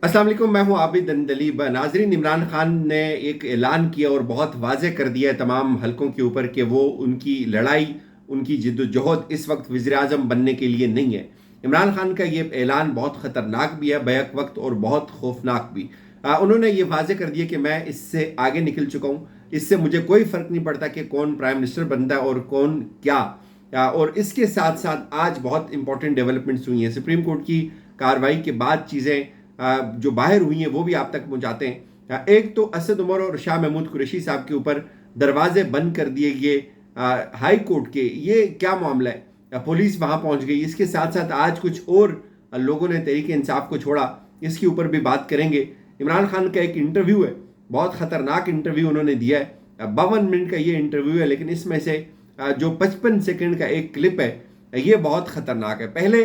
अस्सलाम वालेकुम, मैं हूं आबिद अंदलीब। नाजरीन, इमरान खान ने एक ऐलान किया और बहुत वाज़ेह कर दिया है तमाम हलकों के ऊपर कि वो उनकी लड़ाई, उनकी जिद्दोजहद इस वक्त वज़ीर आज़म बनने के लिए नहीं है। इमरान खान का ये ऐलान बहुत ख़तरनाक भी है बैक वक्त और बहुत खौफनाक भी। उन्होंने ये वाज़ेह कर दिया कि मैं इससे आगे निकल चुका हूँ, इससे मुझे कोई फ़र्क नहीं पड़ता कि कौन प्राइम मिनिस्टर बनता है और कौन क्या। और इसके साथ साथ आज बहुत इंपॉर्टेंट डेवलपमेंट्स हुई हैं। सुप्रीम कोर्ट की कार्रवाई के बाद चीज़ें जो बाहर हुई हैं वो भी आप तक पहुंचाते हैं। एक तो असद उमर और शाह महमूद कुरैशी साहब के ऊपर दरवाजे बंद कर दिए गए हाई कोर्ट के, ये क्या मामला है? पुलिस वहां पहुंच गई। इसके साथ साथ आज कुछ और लोगों ने तहरीक इंसाफ को छोड़ा, इसके ऊपर भी बात करेंगे। इमरान खान का एक इंटरव्यू है, बहुत खतरनाक इंटरव्यू उन्होंने दिया है। 52 मिनट का ये इंटरव्यू है, लेकिन इसमें से जो 55 सेकंड का एक क्लिप है ये बहुत खतरनाक है। पहले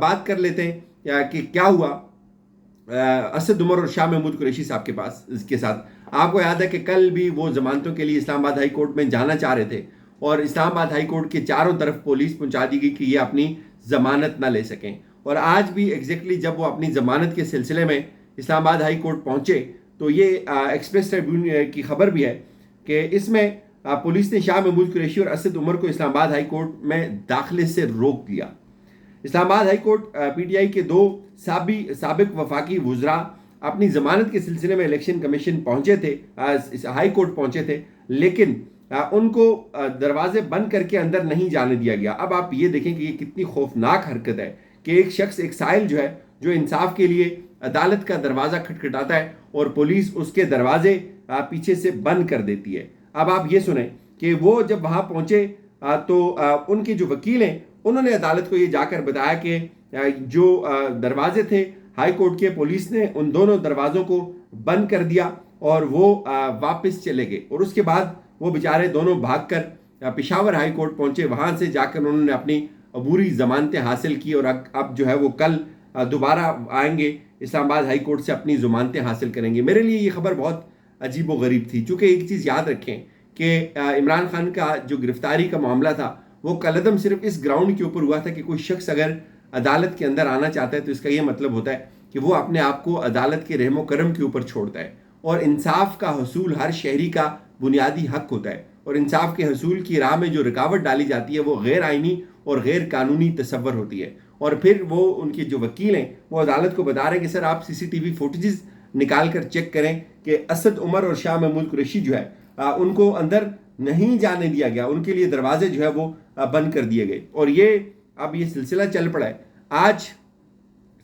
बात कर लेते हैं कि क्या हुआ असद उमर और शाह महमूद कुरैशी साहब के पास। इसके साथ आपको याद है कि कल भी वो जमानतों के लिए इस्लामाबाद हाई कोर्ट में जाना चाह रहे थे और इस्लामाबाद हाई कोर्ट के चारों तरफ पुलिस पहुंचा दी गई कि ये अपनी जमानत ना ले सकें। और आज भी एग्जैक्टली जब वो अपनी जमानत के सिलसिले में इस्लामाबाद हाई कोर्ट पहुंचे तो ये एक्सप्रेस ट्रिब्यून की खबर भी है कि इसमें पुलिस ने शाह महमूद कुरैशी और असद उमर को इस्लामाबाद हाई कोर्ट में दाखिले से रोक दिया। इस्लामाबाद हाई कोर्ट पीटीआई के दो साबिक वफाकी वुज़रा अपनी जमानत के सिलसिले में इलेक्शन कमीशन पहुंचे थे, हाई कोर्ट पहुंचे थे, लेकिन उनको दरवाजे बंद करके अंदर नहीं जाने दिया गया। अब आप ये देखें कि ये कितनी खौफनाक हरकत है कि एक शख्स, एक साइल जो है, जो इंसाफ के लिए अदालत का दरवाज़ा खटखटाता है और पुलिस उसके दरवाजे पीछे से बंद कर देती है। अब आप ये सुने कि वो जब वहाँ पहुँचे तो उनके जो वकील हैं उन्होंने अदालत को ये जाकर बताया कि जो दरवाजे थे हाई कोर्ट के, पुलिस ने उन दोनों दरवाज़ों को बंद कर दिया और वो वापस चले गए। और उसके बाद वो बेचारे दोनों भागकर पेशावर हाई कोर्ट पहुंचे। वहां से जाकर उन्होंने अपनी अबूरी जमानतें हासिल की और अब जो है वो कल दोबारा आएंगे इस्लामाबाद हाई कोर्ट से अपनी जमानतें हासिल करेंगे। मेरे लिए ये खबर बहुत अजीब व गरीब थी, चूँकि एक चीज़ याद रखें कि इमरान खान का जो गिरफ्तारी का मामला था वो कलदम सिर्फ इस ग्राउंड के ऊपर हुआ था कि कोई शख्स अगर अदालत के अंदर आना चाहता है तो इसका ये मतलब होता है कि वो अपने आप को अदालत के रहमो करम के ऊपर छोड़ता है। और इंसाफ का हसूल हर शहरी का बुनियादी हक होता है, और इंसाफ के हसूल की राह में जो रुकावट डाली जाती है वो गैर आइनी और गैर कानूनी तसव्वुर होती है। और फिर वो उनके जो वकील हैं वो अदालत को बता रहे हैं कि सर आप सीसीटीवी फुटेजेस निकाल कर चेक करें कि असद उमर और शाह महमूद कुरैशी जो है उनको अंदर नहीं जाने दिया गया, उनके लिए दरवाजे जो है वो बंद कर दिए गए। और ये अब ये सिलसिला चल पड़ा है। आज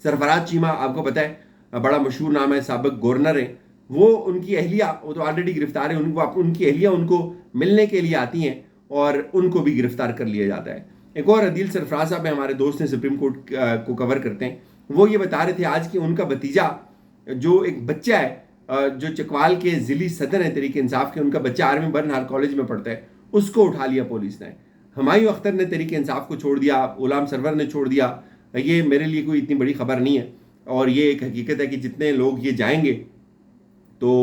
सरफराज चीमा, आपको पता है बड़ा मशहूर नाम है, साबिक गवर्नर है, वो उनकी अहलिया, वो तो ऑलरेडी गिरफ्तार है, उनकी अहलिया उनको मिलने के लिए आती हैं और उनको भी गिरफ्तार कर लिया जाता है। एक और अदील सरफराज साहब है, हमारे दोस्त हैं, सुप्रीम कोर्ट को कवर करते हैं, वो ये बता रहे थे आज कि उनका भतीजा जो एक बच्चा है जो चकवाल के ज़िली सदर है तहरीक इंसाफ के, उनका बच्चा आर्मी बर्नहाल कॉलेज में पढ़ता है, उसको उठा लिया पुलिस ने। हुमायूं अख्तर ने तहरीक इंसाफ को छोड़ दिया, गुलाम सरवर ने छोड़ दिया। ये मेरे लिए कोई इतनी बड़ी खबर नहीं है, और ये एक हकीकत है कि जितने लोग ये जाएंगे तो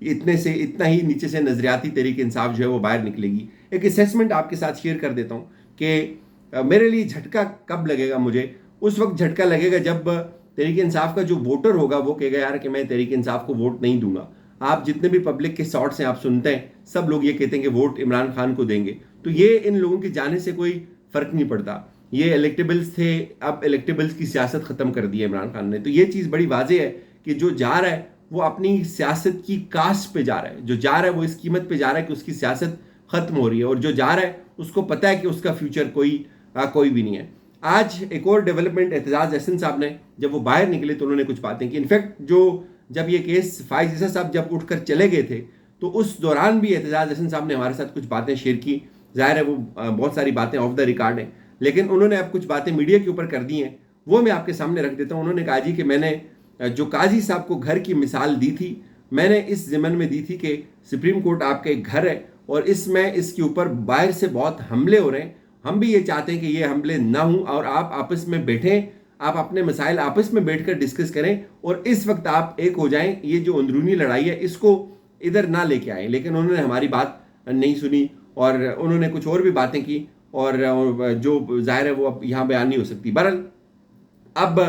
इतना ही नीचे से नजरियाती तहरीक इंसाफ जो है वो बाहर निकलेगी। एक असेसमेंट आपके साथ शेयर कर देता हूँ कि मेरे लिए झटका कब लगेगा, मुझे उस वक्त झटका लगेगा जब तहरीक इंसाफ का जो वोटर होगा वो कहेगा यार कि मैं तहरीक इंसाफ को वोट नहीं दूंगा। आप जितने भी पब्लिक के शॉट्स हैं आप सुनते हैं, सब लोग ये कहते हैं कि वोट इमरान खान को देंगे। तो ये इन लोगों के जाने से कोई फर्क नहीं पड़ता। ये इलेक्टेबल्स थे, अब इलेक्टेबल्स की सियासत खत्म कर दी है इमरान खान ने। तो ये चीज़ बड़ी वाज़ेह है कि जो जा रहा है वो अपनी सियासत की कास्ट पे जा रहा है, जो जा रहा है वो इस कीमत पे जा रहा है कि उसकी सियासत खत्म हो रही है, और जो जा रहा है उसको पता है कि उसका फ्यूचर कोई भी नहीं है। आज एक और डेवलपमेंट, एतजाज अहसन साहब ने जब वो बाहर निकले तो उन्होंने कुछ बातें की। इनफैक्ट जब ये केस फाइज ईसा साहब जब उठकर चले गए थे तो उस दौरान भी एतजाज अहसन साहब ने हमारे साथ कुछ बातें शेयर की। जाहिर है वो बहुत सारी बातें ऑफ द रिकॉर्ड हैं, लेकिन उन्होंने अब कुछ बातें मीडिया के ऊपर कर दी हैं, वो मैं आपके सामने रख देता हूँ। उन्होंने कहा जी कि मैंने जो काजी साहब को घर की मिसाल दी थी, मैंने इस ज़मन में दी थी कि सुप्रीम कोर्ट आपका एक घर है और इसके ऊपर बाहर से बहुत हमले हो रहे हैं। हम भी ये चाहते हैं कि ये हमले ना हों और आप आपस में बैठें, आप अपने मसाइल आपस में बैठकर डिस्कस करें और इस वक्त आप एक हो जाएं। ये जो अंदरूनी लड़ाई है इसको इधर ना लेके आए। लेकिन उन्होंने हमारी बात नहीं सुनी और उन्होंने कुछ और भी बातें की, और जो जाहिर है वो अब यहाँ बयान नहीं हो सकती। बहरहाल अब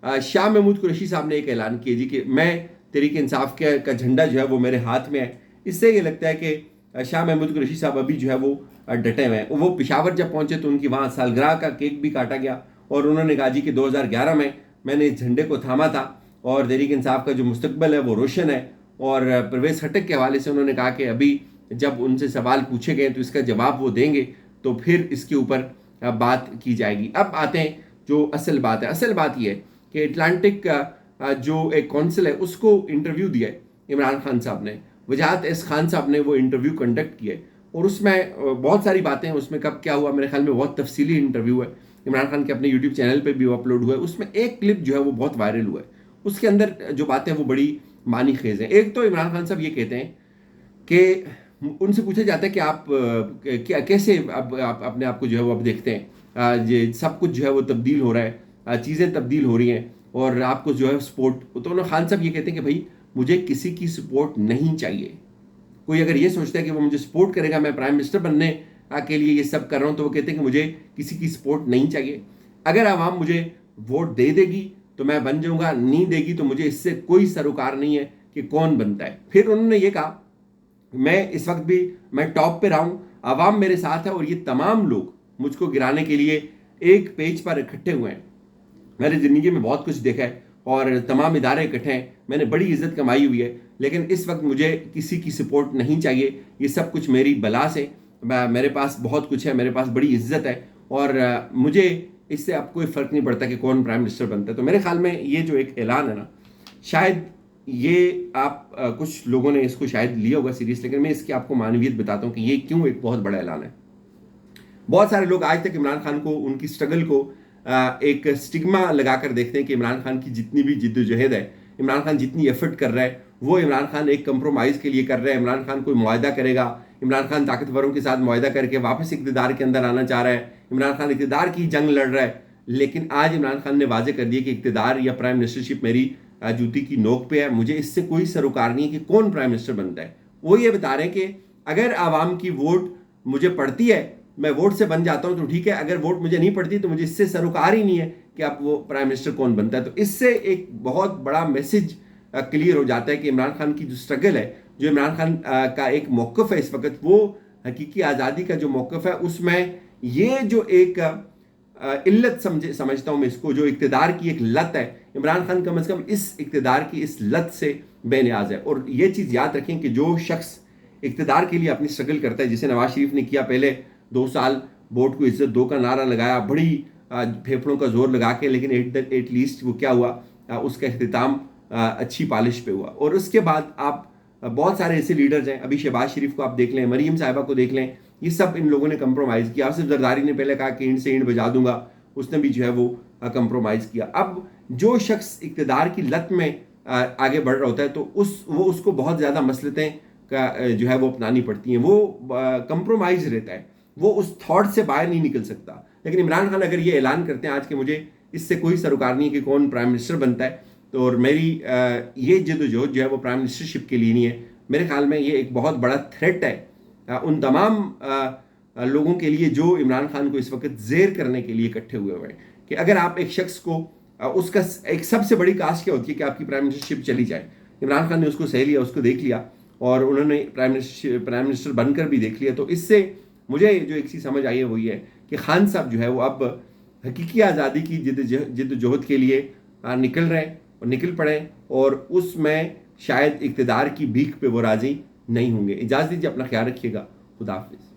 शाह महमूद कुरैशी साहब ने एक ऐलान किया जी कि मैं तहरीक इंसाफ का झंडा जो है वो मेरे हाथ में है। इससे ये लगता है कि शाह महमूद कुरैशी साहब अभी जो है वो डटे हुए हैं। वो पेशावर जब पहुंचे तो उनकी वहाँ सालगिरह का केक भी काटा गया और उन्होंने कहा जी कि 2011 में मैंने इस झंडे को थामा था और तहरीक इंसाफ का जो मुस्तकबिल है वो रोशन है। और परवेज़ खट्टक के हवाले से उन्होंने कहा कि अभी जब उनसे सवाल पूछे गए तो इसका जवाब वो देंगे तो फिर इसके ऊपर बात की जाएगी। अब आते हैं जो असल बात है। असल बात यह है कि अटलांटिक का जो एक कौंसिल है उसको इंटरव्यू दिया है इमरान खान साहब ने, वजाहत एस खान साहब ने वो इंटरव्यू कंडक्ट किया और उसमें बहुत सारी बातें हैं। उसमें कब क्या हुआ, मेरे ख्याल में बहुत तफसीली इंटरव्यू है, इमरान खान के अपने यूट्यूब चैनल पे भी वो अपलोड हुआ है। उसमें एक क्लिप जो है वो बहुत वायरल हुआ है, उसके अंदर जो बातें वो बड़ी मानी खेज हैं। एक तो इमरान खान साहब ये कहते हैं कि उनसे पूछा जाता है कि आप क्या कैसे आप अपने आप को जो है वो अब देखते हैं, ये सब कुछ जो है वो तब्दील हो रहा है, चीज़ें तब्दील हो रही हैं और आपको जो है सपोर्ट, तो उन्होंने खान साहब ये कहते हैं कि भाई मुझे किसी की सपोर्ट नहीं चाहिए। कोई अगर ये सोचता है कि वो मुझे सपोर्ट करेगा, मैं प्राइम मिनिस्टर बनने के लिए ये सब कर रहा हूँ, तो वो कहते हैं कि मुझे किसी की सपोर्ट नहीं चाहिए। अगर आवाम मुझे वोट दे देगी तो मैं बन जाऊँगा, नहीं देगी तो मुझे इससे कोई सरोकार नहीं है कि कौन बनता है। फिर उन्होंने ये कहा मैं इस वक्त भी मैं टॉप पे रहा हूँ, आवाम मेरे साथ है और ये तमाम लोग मुझको गिराने के लिए एक पेज पर इकट्ठे हुए हैं। मैंने ज़िंदगी में बहुत कुछ देखा है और तमाम इदारे इकट्ठे हैं, मैंने बड़ी इज्जत कमाई हुई है, लेकिन इस वक्त मुझे किसी की सपोर्ट नहीं चाहिए। ये सब कुछ मेरी बला से, मेरे पास बहुत कुछ है, मेरे पास बड़ी इज्जत है और मुझे इससे अब कोई फ़र्क नहीं पड़ता कि कौन प्राइम मिनिस्टर बनता है। तो मेरे ख्याल में ये जो एक ऐलान है ना, शायद ये आप कुछ लोगों ने इसको शायद लिया होगा सीरियस, लेकिन मैं इसकी आपको मानवियत बताता हूँ कि ये क्यों एक बहुत बड़ा ऐलान है। बहुत सारे लोग आज तक इमरान खान को, उनकी स्ट्रगल को एक स्टिग्मा लगाकर देखते हैं कि इमरान खान की जितनी भी जिद्दोजहद है, इमरान खान जितनी एफर्ट कर रहा है, वो इमरान खान एक कंप्रोमाइज़ के लिए कर रहा है। इमरान खान कोई मुआहदा करेगा, इमरान खान ताकतवरों के साथ मुआहदा करके वापस इक़्तिदार के अंदर आना चाह रहा है, इमरान खान इक़्तिदार की जंग लड़ रहा है। लेकिन आज इमरान खान ने वाजे कर दिया कि इक़्तिदार या प्राइम मिनिस्टरशिप मेरी जूती की नोक पे है, मुझे इससे कोई सरोकार नहीं है कि कौन प्राइम मिनिस्टर बनता है। वो ये बता रहे हैं कि अगर आवाम की वोट मुझे पड़ती है, मैं वोट से बन जाता हूं तो ठीक है, अगर वोट मुझे नहीं पड़ती तो मुझे इससे सरोकार ही नहीं है कि आप वो प्राइम मिनिस्टर कौन बनता है। तो इससे एक बहुत बड़ा मैसेज क्लियर हो जाता है कि इमरान खान की जो स्ट्रगल है, जो इमरान खान का एक मौक़िफ़ है इस वक्त, वो हकीकी आज़ादी का जो मौक़िफ़ है, उसमें ये जो एक इल्लत समझता हूँ मैं इसको, जो इक़्तिदार की एक लत है, इमरान खान कम से कम इस इक़्तिदार की इस लत से बेनियाज है। और ये चीज़ याद रखें कि जो शख्स इक़्तिदार के लिए अपनी स्ट्रगल करता है, जिसे नवाज शरीफ ने किया, पहले 2 साल वोट को इज्जत दो का नारा लगाया, बड़ी फेफड़ों का जोर लगा के, लेकिन एटलीस्ट वो क्या हुआ, उसका इख्तिताम अच्छी पॉलिश पे हुआ। और उसके बाद आप बहुत सारे ऐसे लीडर्स हैं, अभी शहबाज शरीफ को आप देख लें, मरीम साहिबा को देख लें, ये सब इन लोगों ने कंप्रोमाइज़ किया। आसिफ जरदारी ने पहले कहा कि ईंट से ईंट बजा दूंगा, उसने भी जो है वो कंप्रोमाइज़ किया। अब जो शख्स इक़्तिदार की लत में आगे बढ़ रहा होता है तो वो उसको बहुत ज़्यादा मसलतें का जो है वो अपनानी पड़ती हैं, वो कंप्रोमाइज़ रहता है, वो उस थॉट से बाहर नहीं निकल सकता। लेकिन इमरान खान अगर ये ऐलान करते हैं आज कि मुझे इससे कोई सरोकार नहीं है कि कौन प्राइम मिनिस्टर बनता है, तो और मेरी ये जद्दोजहद जो है वो प्राइम मिनिस्टरशिप के लिए नहीं है, मेरे ख्याल में ये एक बहुत बड़ा थ्रेट है उन तमाम लोगों के लिए जो इमरान खान को इस वक्त ज़ेर करने के लिए इकट्ठे हुए हैं। कि अगर आप एक शख्स को, उसका एक सबसे बड़ी कास्ट क्या होती है कि आपकी प्राइम मिनिस्टरशिप चली जाए। इमरान खान ने उसको सह लिया, उसको देख लिया और उन्होंने प्राइम मिनिस्टर बनकर भी देख लिया। तो इससे मुझे जो एक चीज़ समझ आई है वो ये है कि खान साहब जो है वो अब हकीकी आज़ादी की जिद्दोजहद के लिए निकल रहे हैं और निकल पड़े, और उसमें शायद इक़्तिदार की भीख पे वो राज़ी नहीं होंगे। इजाज़त दीजिए, अपना ख्याल रखिएगा। खुदा हाफिज़।